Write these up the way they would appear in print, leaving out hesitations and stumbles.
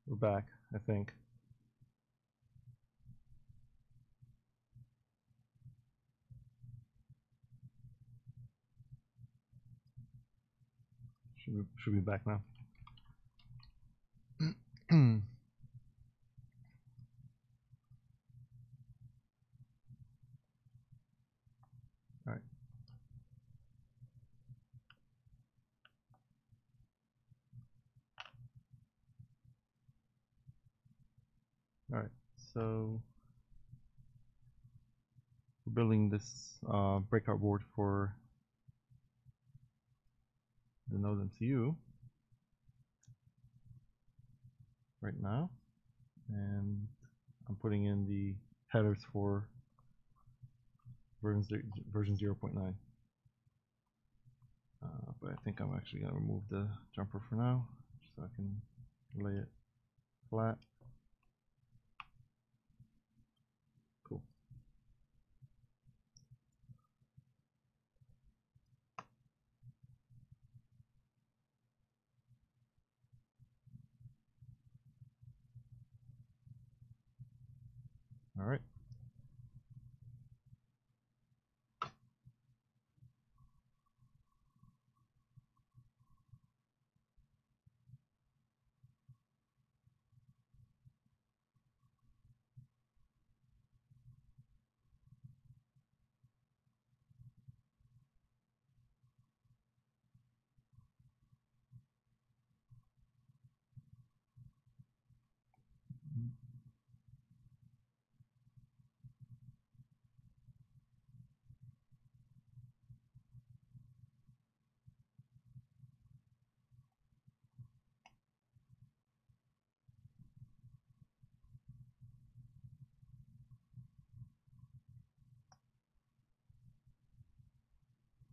We're back, I think. Should be back now. All right. All right. So we're building this breakout board for the NodeMCU right now, and I'm putting in the headers for version 0.9. But I think I'm actually gonna remove the jumper for now, so I can lay it flat. Cool. All right.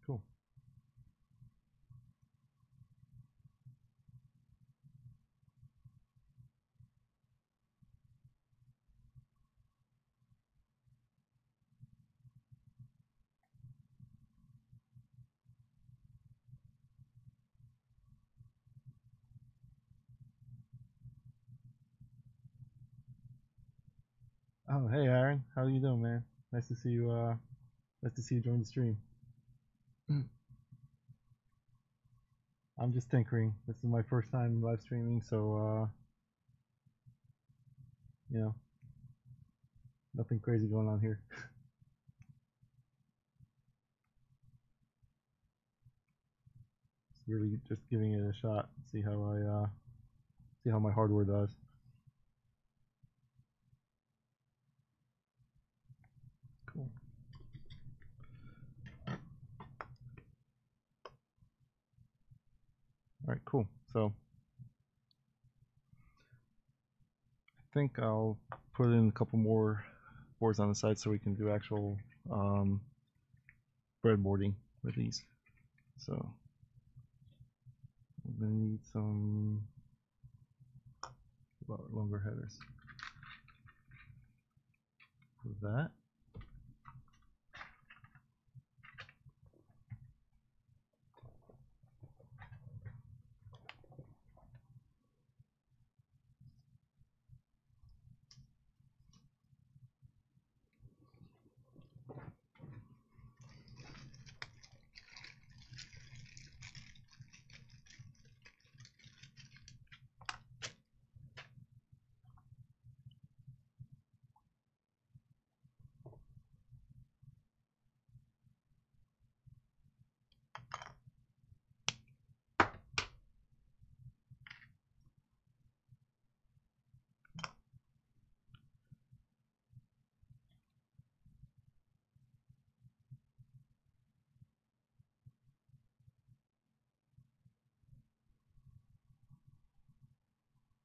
Cool. Oh, hey Aaron, how you doing, man? Nice to see you. Nice to see you join the stream. I'm just tinkering. This is my first time live streaming, so you know, nothing crazy going on here. Just really just giving it a shot. See how see how my hardware does. Cool. All right, cool. So I think I'll put in a couple more boards on the side so we can do actual breadboarding with these. So we're gonna need some longer headers for that.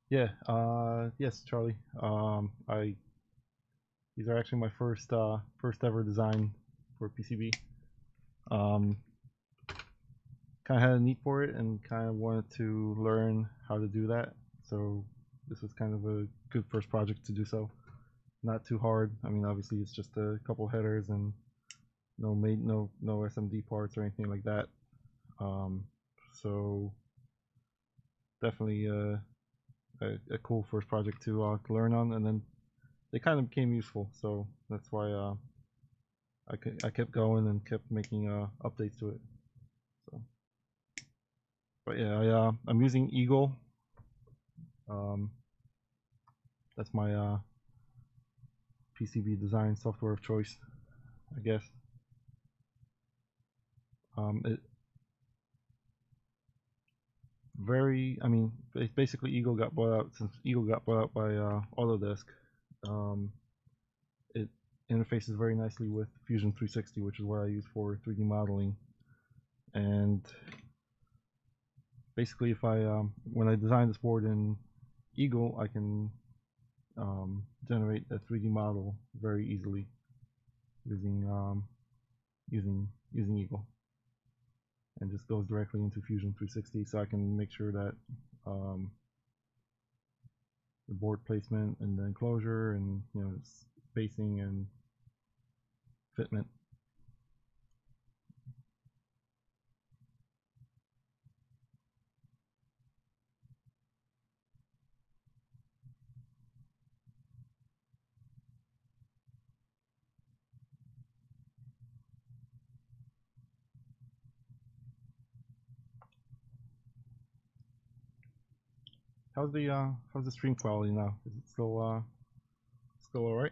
Yeah, yes, Charlie. These are actually my first ever design for PCB. Kind of had a need for it and kind of wanted to learn how to do that. So this was kind of a good first project to do so. Not too hard. I mean, obviously it's just a couple headers and no SMD parts or anything like that. So definitely a cool first project to learn on, and then they kind of became useful. So that's why I kept going and kept making updates to it. So, but yeah, I'm using Eagle. That's my PCB design software of choice, I guess. It I mean, basically Eagle got bought out. Since Eagle got bought out by Autodesk, it interfaces very nicely with Fusion 360, which is what I use for 3D modeling. And basically, if I when I design this board in Eagle, I can generate a 3D model very easily using using Eagle, and just goes directly into Fusion 360. So I can make sure that the board placement and the enclosure and spacing and fitment. How's the stream quality now? Is it still all right?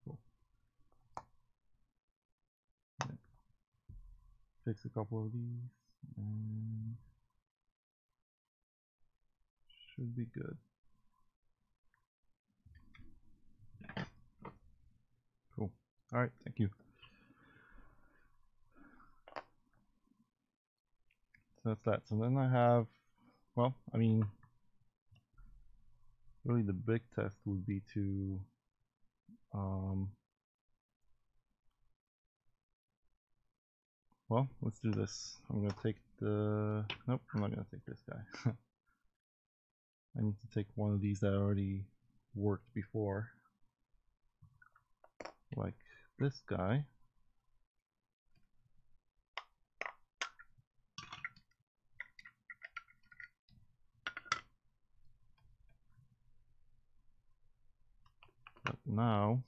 Cool. Yeah. Fix a couple of these and should be good. Cool. All right. Thank you. So that's that. So then I have, well, I mean, really the big test would be to well, let's do this. I'm gonna take nope, I'm not gonna take this guy. I need to take one of these that already worked before, like this guy. But now,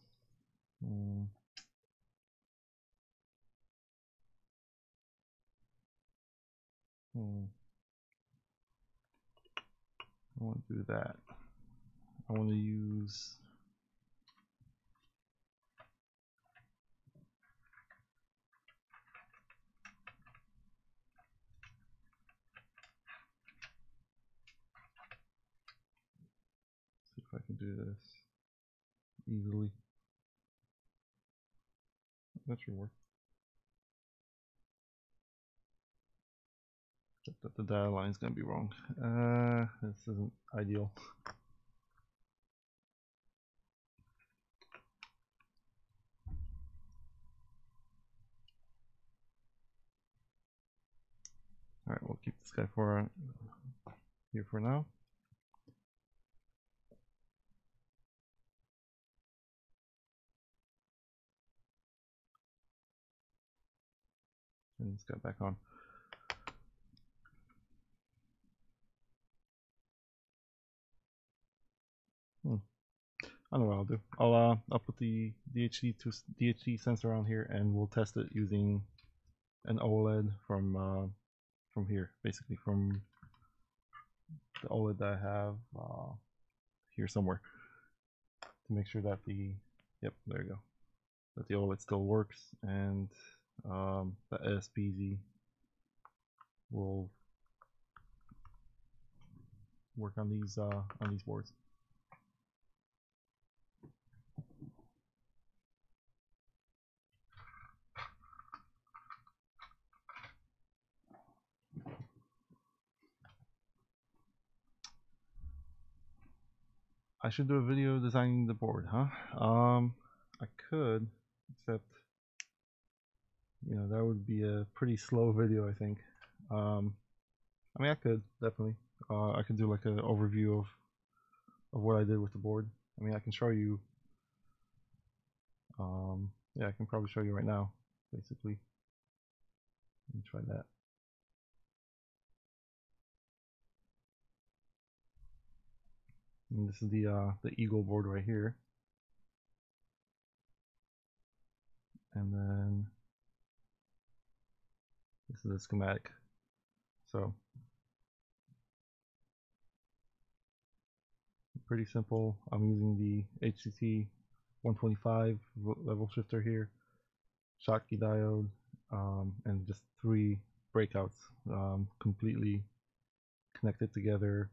I want to do that. I want to use see if I can do this easily. That should work. Except that the data line is going to be wrong. This isn't ideal. All right, we'll keep this guy for here for now. And this guy back on. I know what I'll do. I'll put the DHT sensor on here, and we'll test it using an OLED from here, basically from the OLED that I have here somewhere, to make sure that yep, there you go, that the OLED still works, and the SPZ will work on these boards. I should do a video designing the board, huh? I could, except that would be a pretty slow video, I think. I mean, I could definitely. I could do like an overview of what I did with the board. I mean, I can show you. Yeah, I can probably show you right now, basically. Let me try that. And this is the Eagle board right here, and then this is the schematic. So pretty simple. I'm using the HCT 125 level shifter here, Schottky diode, and just 3 breakouts completely connected together,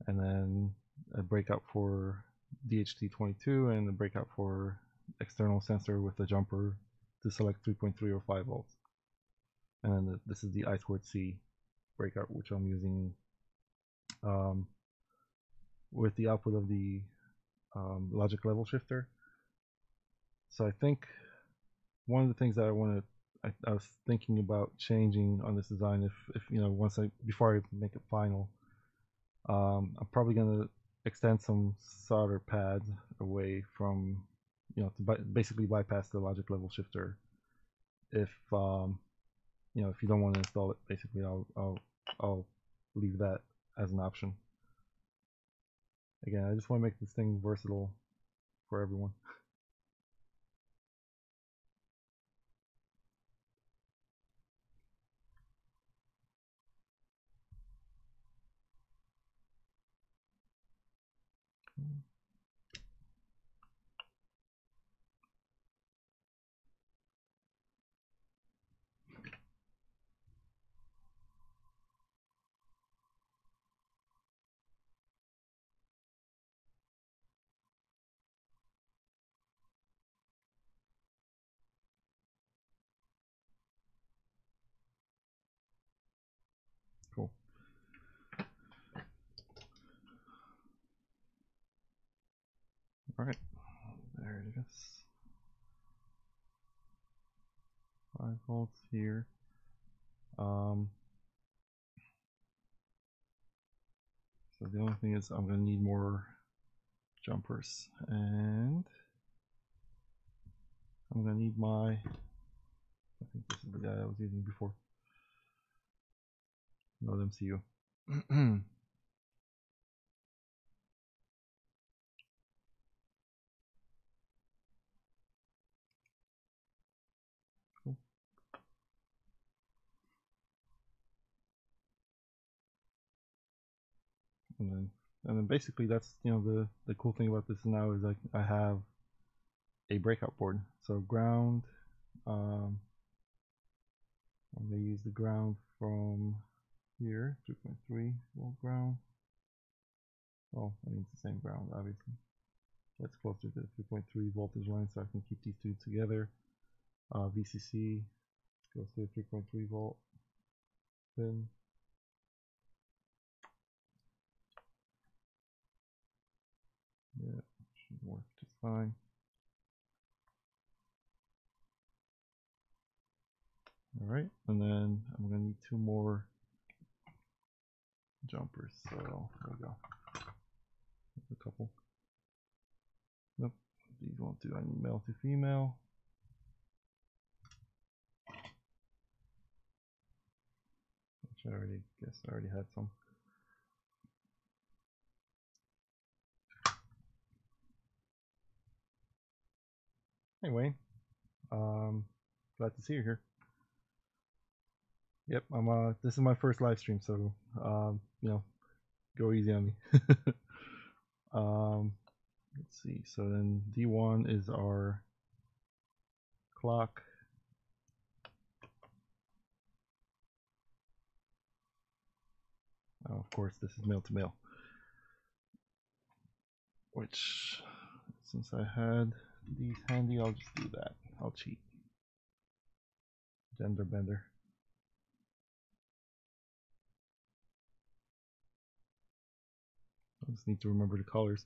and then a breakout for DHT22 and a breakout for external sensor with a jumper to select 3.3 or 5 volts. And then this is the I2C breakout, which I'm using with the output of the logic level shifter. So I think one of the things that I was thinking about changing on this design, if before I make it final, I'm probably gonna extend some solder pads away from, to basically bypass the logic level shifter. If if you don't want to install it, basically I'll leave that as an option. Again, I just want to make this thing versatile for everyone. Cool. All right, there it is. 5 volts here. So the only thing is I'm gonna need more jumpers, and I'm gonna need I think this is the guy I was using before. NodeMCU. Cool. And then basically that's the cool thing about this now is like I have a breakout board. So ground, I'm gonna use the ground from here, 2.3 volt ground. Well, I mean it's the same ground obviously. That's closer to the 3.3 voltage line, so I can keep these two together. VCC goes to the 3.3 volt pin. Yeah, should work just fine. All right, and then I'm gonna need 2 more jumpers. So there we go. There's a couple. Nope, these won't do. I need male to female. Which I already had some. Anyway, glad to see you here. Yep, this is my first live stream, so go easy on me. Let's see. So then D1 is our clock. Oh, of course, this is male to male. Which, since I had these handy, I'll just do that. I'll cheat. Gender bender. just need to remember the colors.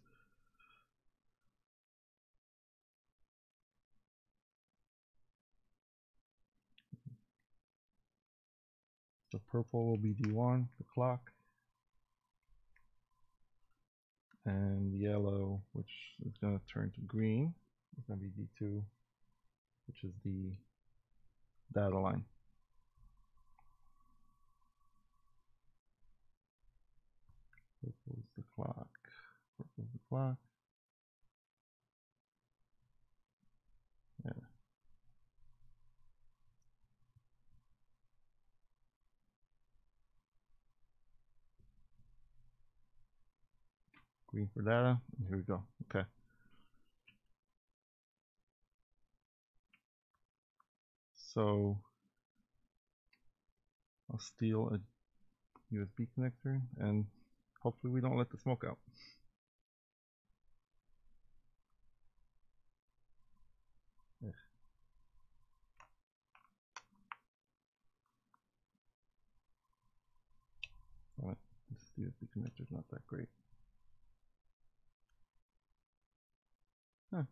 The purple will be D1, the clock, and the yellow, which is going to turn to green, is going to be D2, which is the data line. Purple is the clock. Purple is the clock. Yeah. Green for data. And here we go. Okay. So I'll steal a USB connector and hopefully we don't let the smoke out. Ugh. Alright, this USB connector is not that great. Huh.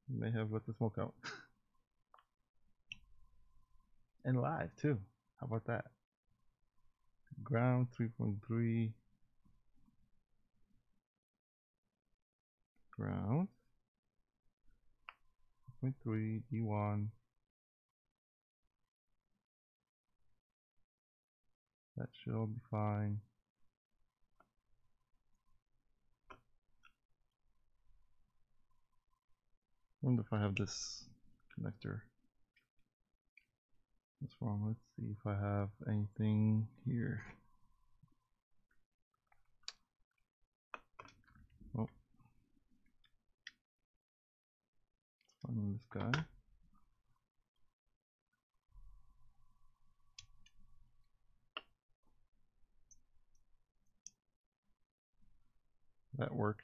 May have let the smoke out. And live too. How about that? Ground 3.3. Ground 3.3 D1. That should all be fine. I wonder if I have this connector. What's wrong? Let's see if I have anything here. Oh, finding this guy. That worked.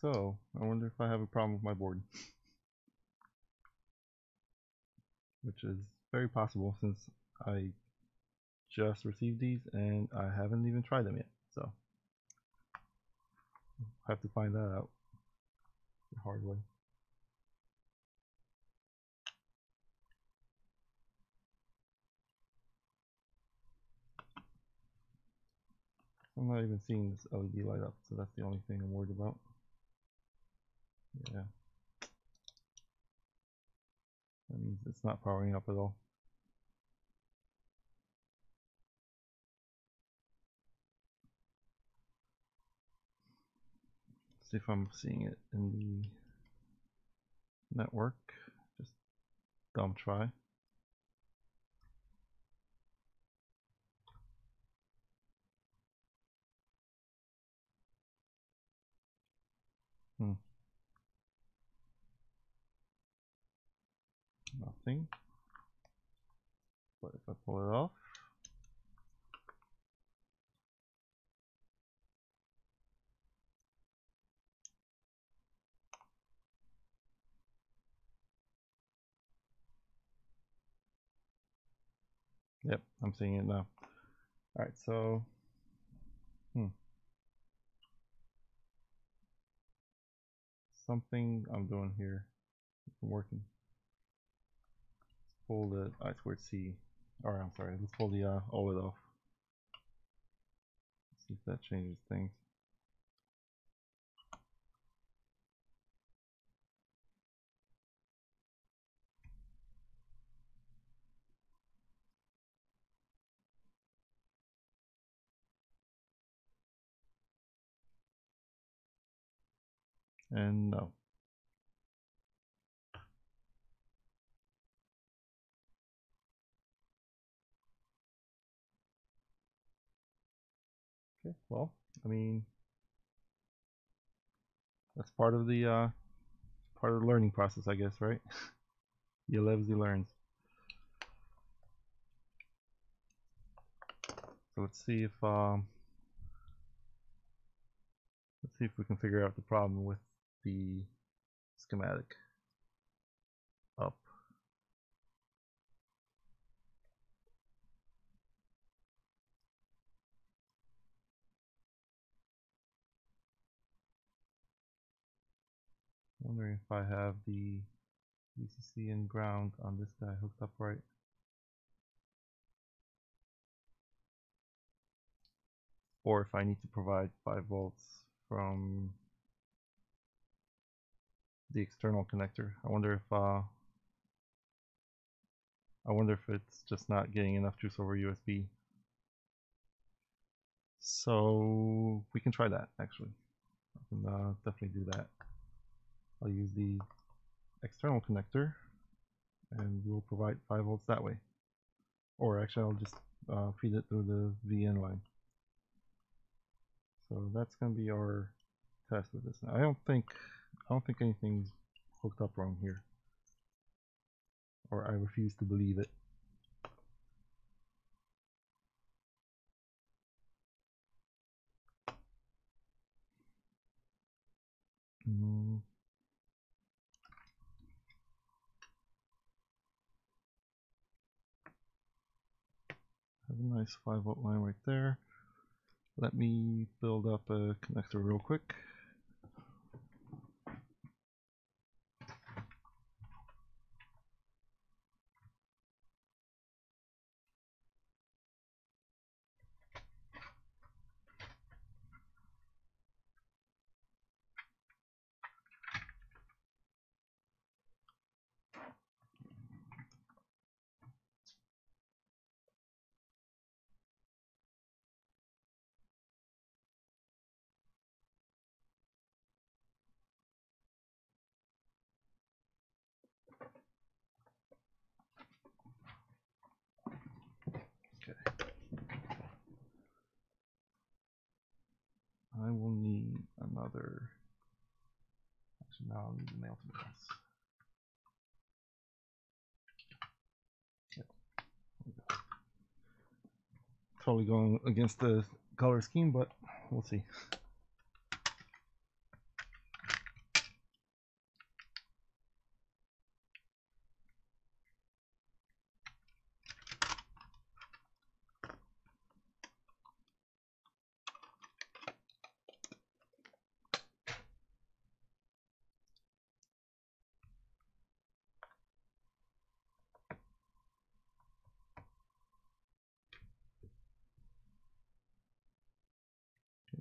So, I wonder if I have a problem with my board. Which is very possible since I just received these and I haven't even tried them yet. So, I have to find that out the hard way. I'm not even seeing this LED light up, so that's the only thing I'm worried about. Yeah. That means it's not powering up at all. See if I'm seeing it in the network. Just dumb try. Nothing. But if I pull it off, yep, I'm seeing it now. Alright, so something I'm doing here isn't working. Let's pull the I2C, or I'm sorry, let's pull the OLED off. Let's see if that changes things. And no. Okay, well, I mean, that's part of the learning process, I guess, right? He lives, he learns. So let's see if we can figure out the problem with the schematic up. wondering if I have the VCC and ground on this guy hooked up right. Or if I need to provide 5 volts from the external connector. I wonder if it's just not getting enough juice over USB. So we can try that actually. I can definitely do that. I'll use the external connector and we'll provide 5 volts that way. Or actually I'll just feed it through the VN line. So that's going to be our test with this. Now, I don't think anything's hooked up wrong here, or I refuse to believe it. Have a nice 5 volt line right there. Let me build up a connector real quick. I will need another. Actually, now I'll need the nail to this. Yep. Totally going against the color scheme, but we'll see.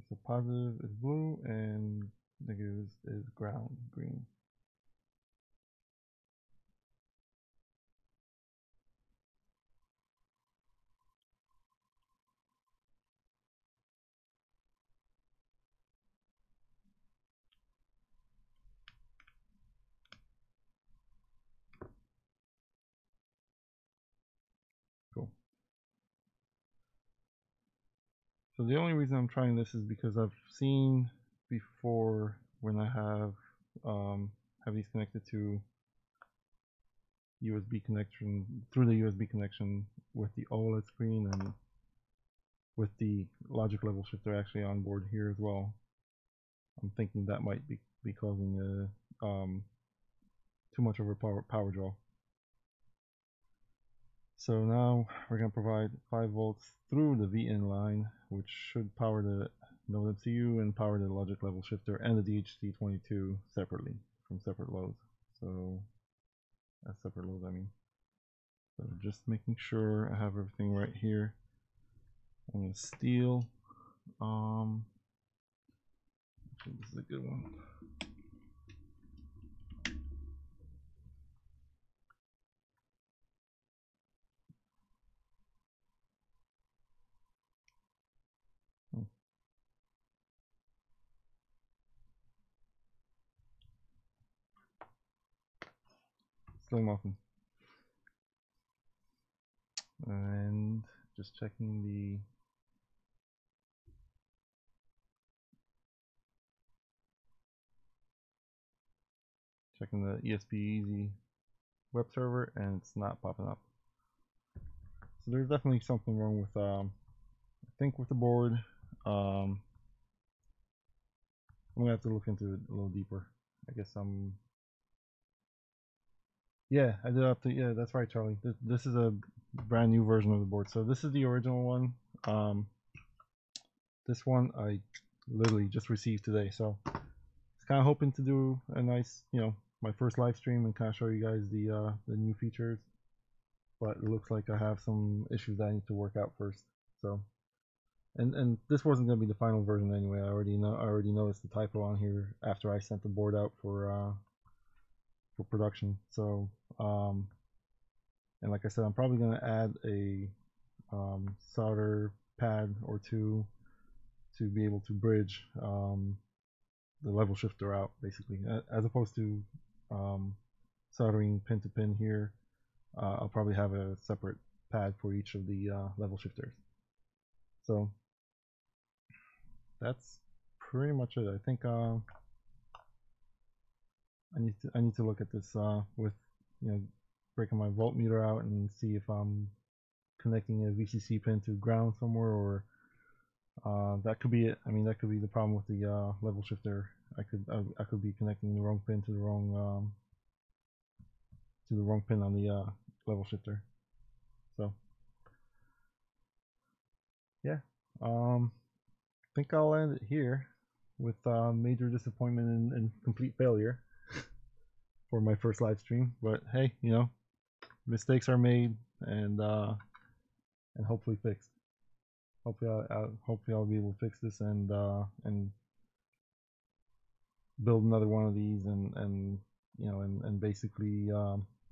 So positive is blue and negative is ground, green. Cool. So the only reason I'm trying this is because I've seen before when I have these connected to USB connection through the USB connection with the OLED screen and with the logic level shifter actually on board here as well. I'm thinking that might be causing too much of a power draw. So now we're going to provide 5 volts through the VN line, which should power the NodeMCU and power the logic level shifter and the DHT22 separately from separate loads. So as separate loads, I mean. So just making sure I have everything right here. I'm going to steal. Actually, this is a good one. Still nothing. And just checking the ESP Easy web server, and it's not popping up. So there's definitely something wrong with I think with the board. I'm gonna have to look into it a little deeper. I guess yeah, I did have to. Yeah, that's right, Charlie. This is a brand new version of the board. So this is the original one. This one I literally just received today, so it's kind of hoping to do a nice, my first live stream and kind of show you guys the new features. But it looks like I have some issues that I need to work out first. So, and this wasn't gonna be the final version anyway. I already noticed the typo on here after I sent the board out for production. So, and like I said, I'm probably gonna add a solder pad or two to be able to bridge the level shifter out, basically, as opposed to soldering pin to pin here. I'll probably have a separate pad for each of the level shifters. So that's pretty much it. I think I need to look at this with breaking my voltmeter out and see if I'm connecting a VCC pin to ground somewhere, or that could be it. I mean, that could be the problem with the level shifter. I could be connecting the wrong pin to the wrong pin on the level shifter. So yeah, I think I'll end it here with major disappointment and complete failure for my first live stream. But hey, mistakes are made and hopefully fixed. Hopefully I'll be able to fix this and build another one of these and basically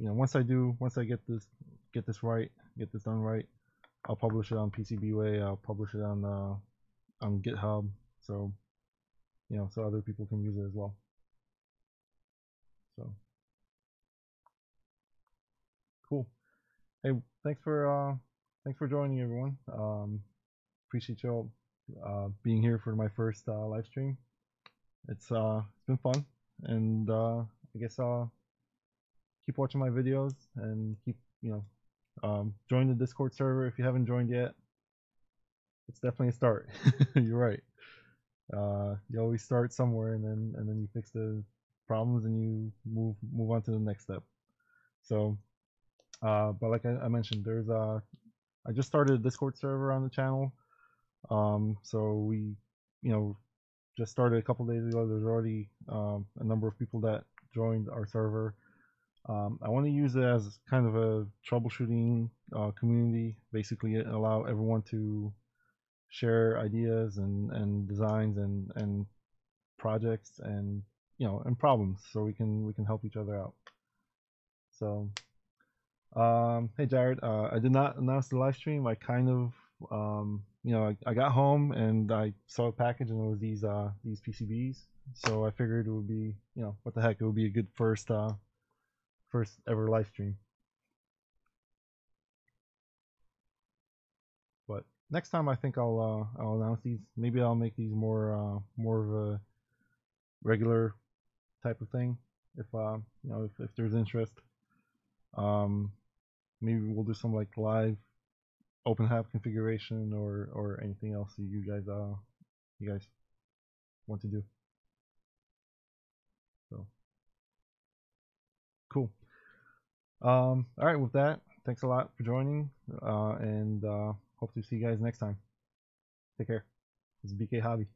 once I get this done right, I'll publish it on PCBWay. I'll publish it on GitHub, so so other people can use it as well. So cool. Hey, thanks for joining, everyone. Appreciate y'all being here for my first live stream. It's been fun, and I guess I'll keep watching my videos and keep join the Discord server if you haven't joined yet. It's definitely a start. You're right. You always start somewhere, and then you fix the problems and you move on to the next step. So, but like I mentioned, there's I just started a Discord server on the channel. So we just started a couple days ago. There's already a number of people that joined our server. I want to use it as kind of a troubleshooting community. Basically, allow everyone to share ideas and designs and projects and and problems, so we can help each other out. So, hey Jared, I did not announce the live stream. I kind of I got home and I saw a package and it was these PCBs. So I figured it would be what the heck, it would be a good first ever live stream. But next time I think I'll announce these. Maybe I'll make these more of a regular type of thing if if there's interest. Maybe we'll do some like live open hab configuration or anything else that you guys want to do. So cool. All right, with that, thanks a lot for joining, and hope to see you guys next time. Take care. This is BK Hobby.